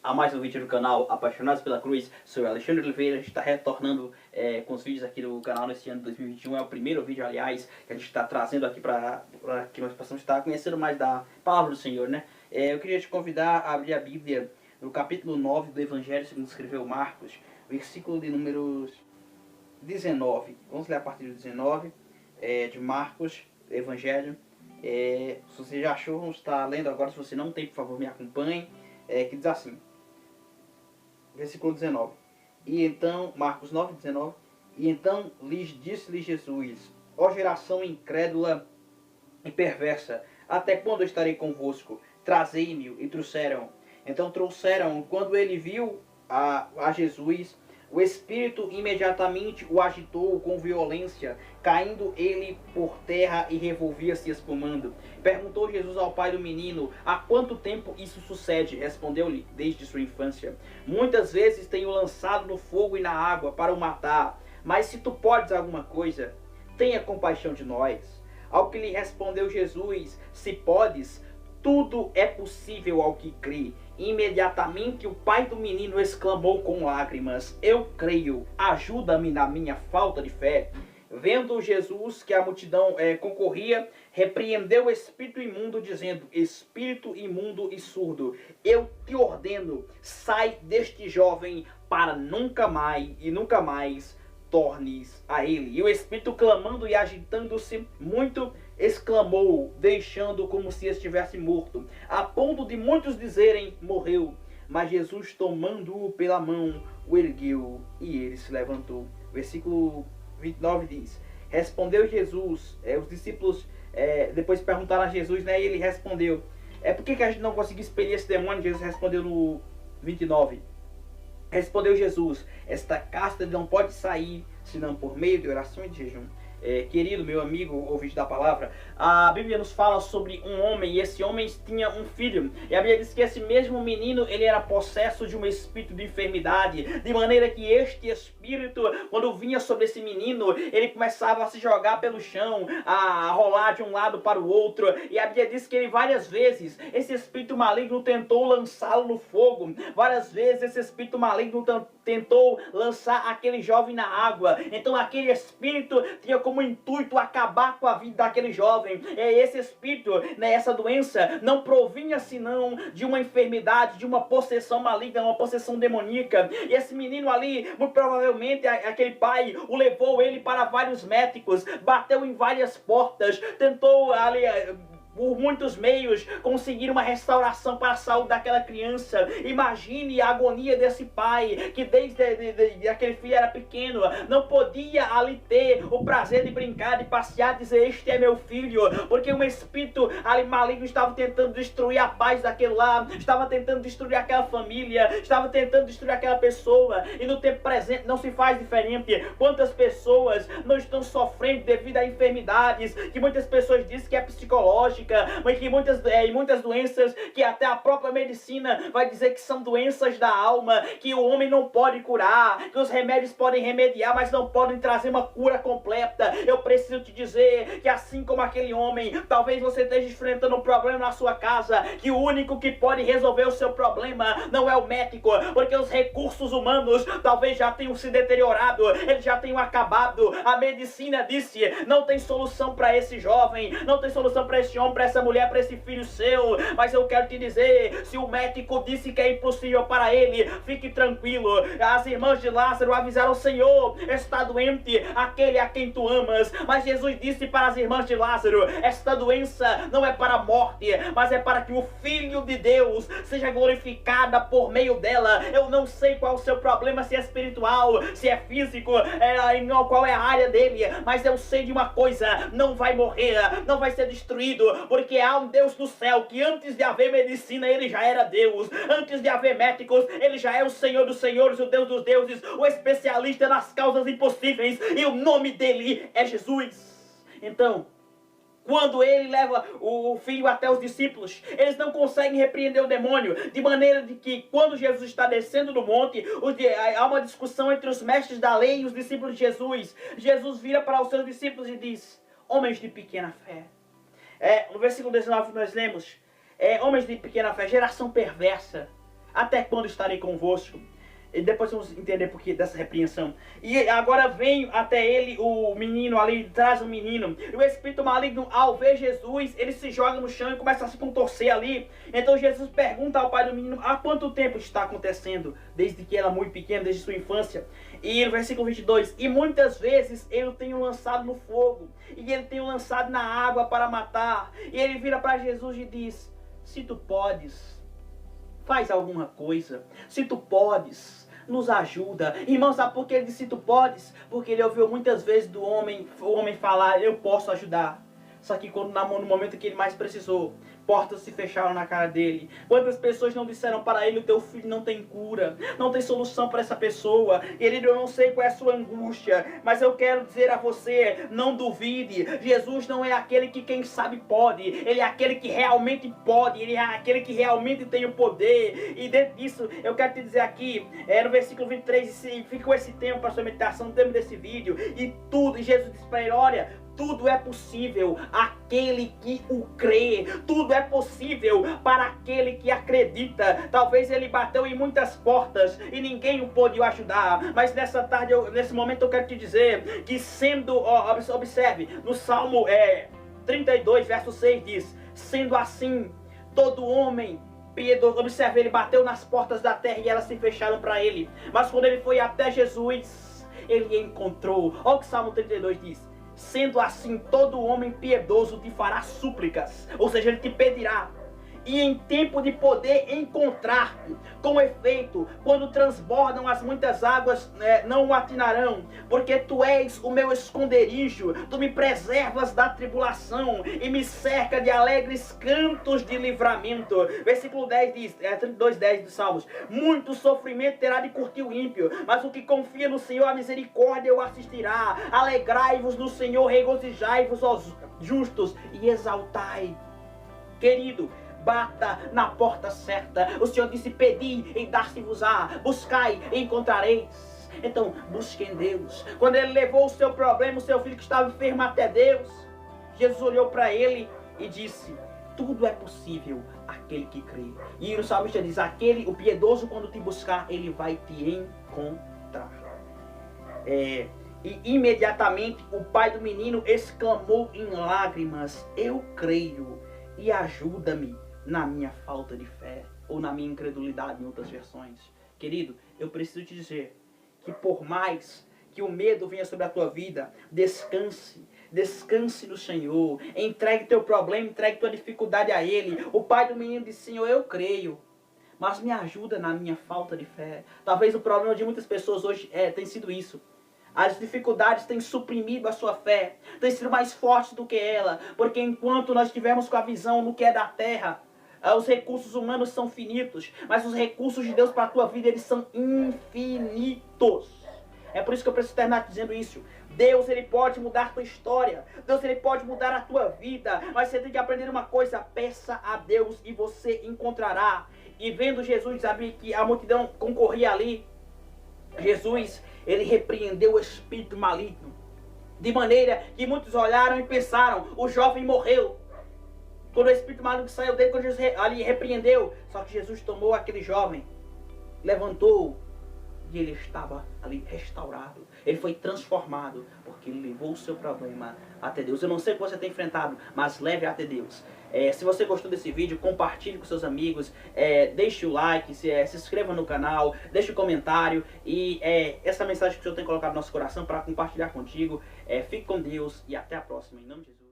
a mais um vídeo do canal Apaixonados pela Cruz. Sou Alexandre Oliveira, a gente está retornando com os vídeos aqui do canal nesse ano de 2021. É o primeiro vídeo, aliás, que a gente está trazendo aqui para que nós possamos estar conhecendo mais da Palavra do Senhor, né? Eu queria te convidar a abrir a Bíblia no capítulo 9 do Evangelho segundo escreveu Marcos, versículo de números 19. Vamos ler a partir do 19 de Marcos, Evangelho. Se você já achou, vamos estar lendo agora. Se você não tem, por favor, me acompanhe. Que diz assim, versículo 19. E então, Marcos 9, 19. E então disse-lhe Jesus: ó geração incrédula e perversa, até quando estarei convosco? Trazei-me. E trouxeram. Então trouxeram. Quando ele viu a Jesus, o Espírito imediatamente o agitou com violência, caindo ele por terra e revolvia-se espumando. Perguntou Jesus ao pai do menino: há quanto tempo isso sucede? Respondeu-lhe: desde sua infância. Muitas vezes tenho lançado no fogo e na água para o matar. Mas se tu podes alguma coisa, tenha compaixão de nós. Ao que lhe respondeu Jesus: se podes, tudo é possível ao que crê. Imediatamente o pai do menino exclamou com lágrimas: eu creio, ajuda-me na minha falta de fé. Vendo Jesus que a multidão concorria, repreendeu o espírito imundo, dizendo: espírito imundo e surdo, eu te ordeno, sai deste jovem para nunca mais tornes a ele. E o espírito, clamando e agitando-se muito, exclamou, deixando como se estivesse morto, a ponto de muitos dizerem: morreu. Mas Jesus, tomando-o pela mão, o ergueu e ele se levantou. Versículo 29 diz: respondeu Jesus, os discípulos depois perguntaram a Jesus, né, e ele respondeu: por que a gente não conseguiu expelir esse demônio? Jesus respondeu no 29. Respondeu Jesus: esta casta não pode sair senão por meio de oração e de jejum. Querido meu amigo, ouvinte da palavra, a Bíblia nos fala sobre um homem, e esse homem tinha um filho, e a Bíblia diz que esse mesmo menino, ele era possesso de um espírito de enfermidade, de maneira que este espírito, quando vinha sobre esse menino, ele começava a se jogar pelo chão, a rolar de um lado para o outro, e a Bíblia diz que ele várias vezes, esse espírito maligno tentou lançá-lo no fogo, várias vezes esse espírito maligno tentou lançar aquele jovem na água. Então aquele espírito tinha como intuito acabar com a vida daquele jovem. Esse espírito, né, essa doença não provinha senão de uma enfermidade, de uma possessão maligna, uma possessão demoníaca. E esse menino ali, muito provavelmente aquele pai o levou ele para vários médicos, bateu em várias portas, tentou ali por muitos meios conseguir uma restauração para a saúde daquela criança. Imagine a agonia desse pai, que desde aquele filho era pequeno, não podia ali ter o prazer de brincar, de passear, dizer: este é meu filho, porque um espírito ali maligno estava tentando destruir a paz daquele lá, estava tentando destruir aquela família, estava tentando destruir aquela pessoa. E no tempo presente não se faz diferente. Quantas pessoas não estão sofrendo devido a enfermidades que muitas pessoas dizem que é psicológica, mas que muitas doenças que até a própria medicina vai dizer que são doenças da alma, que o homem não pode curar, que os remédios podem remediar, mas não podem trazer uma cura completa. Eu preciso te dizer que assim como aquele homem, talvez você esteja enfrentando um problema na sua casa, que o único que pode resolver o seu problema não é o médico, porque os recursos humanos talvez já tenham se deteriorado, eles já tenham acabado. A medicina disse: não tem solução para esse jovem, não tem solução para esse homem, para essa mulher, para esse filho seu. Mas eu quero te dizer, se o médico disse que é impossível para ele, fique tranquilo. As irmãs de Lázaro avisaram: Senhor, está doente aquele a quem tu amas. Mas Jesus disse para as irmãs de Lázaro: esta doença não é para a morte, mas é para que o Filho de Deus seja glorificada por meio dela. Eu não sei qual é o seu problema, se é espiritual, se é físico, qual é a área dele, mas eu sei de uma coisa: não vai morrer, não vai ser destruído, porque há um Deus no céu que antes de haver medicina ele já era Deus, antes de haver médicos ele já é o Senhor dos senhores, o Deus dos deuses, o especialista nas causas impossíveis, e o nome dele é Jesus. Então, quando ele leva o filho até os discípulos, eles não conseguem repreender o demônio, de maneira de que quando Jesus está descendo do monte, há uma discussão entre os mestres da lei e os discípulos de Jesus. Jesus vira para os seus discípulos e diz: homens de pequena fé. No versículo 19 nós lemos: homens de pequena fé, geração perversa. Até quando estarei convosco? E depois vamos entender por que dessa repreensão. E agora vem até ele o menino ali, traz o menino. E o espírito maligno, ao ver Jesus, ele se joga no chão e começa a se contorcer ali. Então Jesus pergunta ao pai do menino, há quanto tempo está acontecendo? Desde que era muito pequeno, desde sua infância. E no versículo 22, e muitas vezes eu tenho lançado no fogo, e ele tem lançado na água para matar. E ele vira para Jesus e diz, se tu podes, faz alguma coisa. Se tu podes, nos ajuda. Irmão, sabe por que ele disse se tu podes? Porque ele ouviu muitas vezes o homem falar, eu posso ajudar. Só que quando no momento que ele mais precisou, portas se fecharam na cara dele. Quantas pessoas não disseram para ele, o teu filho não tem cura, não tem solução para essa pessoa. Querido, eu não sei qual é a sua angústia, mas eu quero dizer a você, não duvide. Jesus não é aquele que quem sabe pode. Ele é aquele que realmente pode. Ele é aquele que realmente tem o poder. E dentro disso, eu quero te dizer aqui, no versículo 23, e fica com esse tempo para sua meditação, no tempo desse vídeo. E tudo, e Jesus disse para ele, olha, tudo é possível aquele que o crê. Tudo é possível para aquele que acredita. Talvez ele bateu em muitas portas e ninguém o pôde ajudar. Mas nessa tarde, nesse momento eu quero te dizer que sendo, observe, no Salmo 32, verso 6 diz, sendo assim, todo homem piedoso, observe, ele bateu nas portas da terra e elas se fecharam para ele. Mas quando ele foi até Jesus, ele encontrou. Olha o que o Salmo 32 diz. Sendo assim, todo homem piedoso te fará súplicas, ou seja, ele te pedirá. E em tempo de poder encontrar-te, com efeito, quando transbordam as muitas águas, não o atinarão, porque tu és o meu esconderijo, tu me preservas da tribulação e me cerca de alegres cantos de livramento. Versículo 10 diz, 32:10 dos Salmos, muito sofrimento terá de curtir o ímpio, mas o que confia no Senhor, a misericórdia o assistirá. Alegrai-vos no Senhor, regozijai-vos, ó justos, e exaltai. Querido, bata na porta certa. O Senhor disse, pedi e dar-se-vos-á, buscai e encontrareis. Então, busque em Deus. Quando ele levou o seu problema, o seu filho que estava enfermo até Deus, Jesus olhou para ele e disse, tudo é possível aquele que crê. E o salmista diz, o piedoso quando te buscar, ele vai te encontrar. E imediatamente o pai do menino exclamou em lágrimas, eu creio e ajuda-me na minha falta de fé, ou na minha incredulidade em outras versões. Querido, eu preciso te dizer que por mais que o medo venha sobre a tua vida, descanse no Senhor, entregue teu problema, entregue tua dificuldade a Ele. O pai do menino disse, Senhor, eu creio, mas me ajuda na minha falta de fé. Talvez o problema de muitas pessoas hoje tem sido isso. As dificuldades têm suprimido a sua fé, têm sido mais fortes do que ela, porque enquanto nós estivermos com a visão no que é da terra, os recursos humanos são finitos, mas os recursos de Deus para a tua vida, eles são infinitos. É por isso que eu preciso terminar dizendo isso. Deus, ele pode mudar a tua história, Deus, ele pode mudar a tua vida, mas você tem que aprender uma coisa, peça a Deus e você encontrará. E vendo Jesus, sabe que a multidão concorria ali, Jesus, ele repreendeu o espírito maligno, de maneira que muitos olharam e pensaram, o jovem morreu. Quando o espírito maligno saiu dele, quando Jesus ali repreendeu, só que Jesus tomou aquele jovem, levantou, e ele estava ali restaurado. Ele foi transformado, porque ele levou o seu problema até Deus. Eu não sei o que você tem enfrentado, mas leve até Deus. Se você gostou desse vídeo, compartilhe com seus amigos, deixe o like, se inscreva no canal, deixe o comentário. E essa mensagem que o Senhor tem colocado no nosso coração para compartilhar contigo. Fique com Deus e até a próxima. Em nome de Jesus.